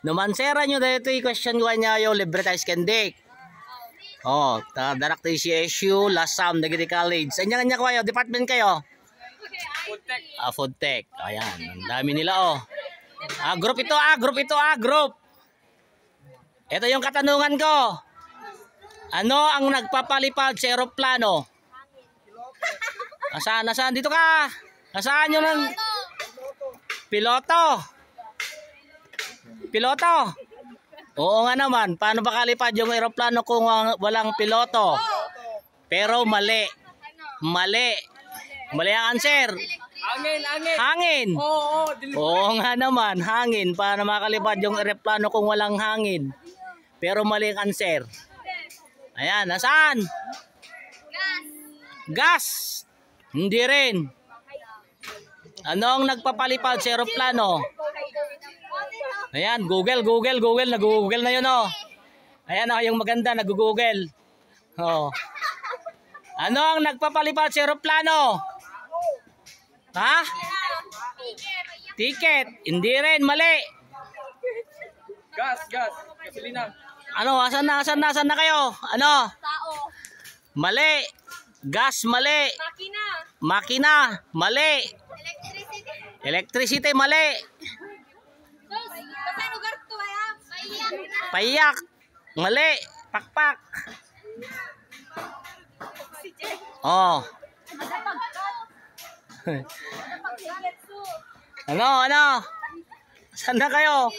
Numansera nyo dito yung question ko niya yung libre tayo skendik. Oh, darak tayo CSU, Lasam, Dagiti College. Saan niya kayo? Department kayo? Food tech. Food tech. Ayan, ang dami nila oh. Group ito group. Ito yung katanungan ko. Ano ang nagpapalipad sa eroplano? Nasaan? Dito ka. Nasaan yung piloto? Oo nga naman. Paano ba kalipad yung eroplano kung walang piloto? Pero mali. Mali ang answer. Hangin. Oo nga naman. Hangin. Paano makalipad yung eroplano kung walang hangin? Pero mali ang answer. Ayan. Nasaan? Gas. Hindi rin. Anong nagpapalipad sa eroplano? Ayan, Google. Nag-google na yun, oh. Ayan, oh, yung maganda, nag-google. Oh. Ano ang nagpapalipad sa eroplano? Ha? Ticket. Hindi rin, mali. Gas. Gasolina. Ano, asan na kayo? Ano? Tao. Mali. Gas, mali. Makina, mali. Electricity, mali. Sa lugar to Payak, mali. Pakpak. Oh. Ano? Saan na kayo?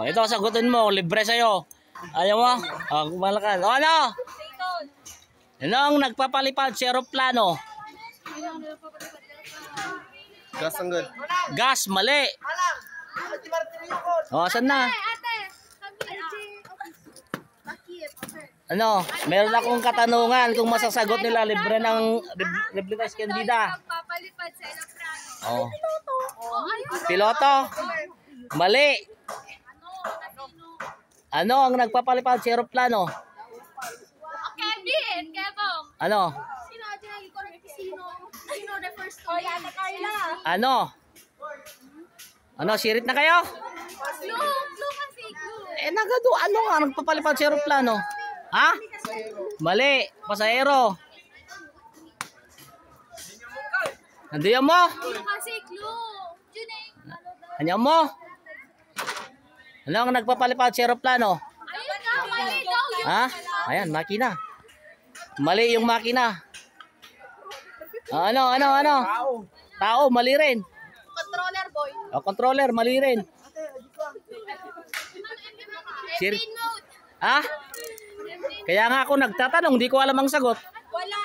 Ito sagutin mo, libre sa'yo. Ayaw mo? Kumalakan. Ano? Ano ang nagpapalipad sa eroplano? Gas ang good. Gas, mali. Saan na? Ano? Meron akong katanungan kung masasagot nila libre tayo skendida. Nagpapalipad sa eroplano. Piloto? Mali. Ano ang nagpapalipad sa eroplano? Kevin, Kevong. Ano? Sino the first to Carla. Ano, sirit na kayo? Clue kasi, clue. Nagado, ano nga nagpapalipad sa eroplano? Ha? Mali, pasahero. Nandiyan mo? Clue kasi, clue. Nandiyan mo? Ano ang nagpapalipad sa eroplano? Ayun na, mali daw. Ha? Ayan, makina. Mali yung makina. Ano? Tao, mali rin. Controller, boy. Controller, mali rin. Ha? Kaya nga ako nagtatanong, di ko alam ang sagot. Wala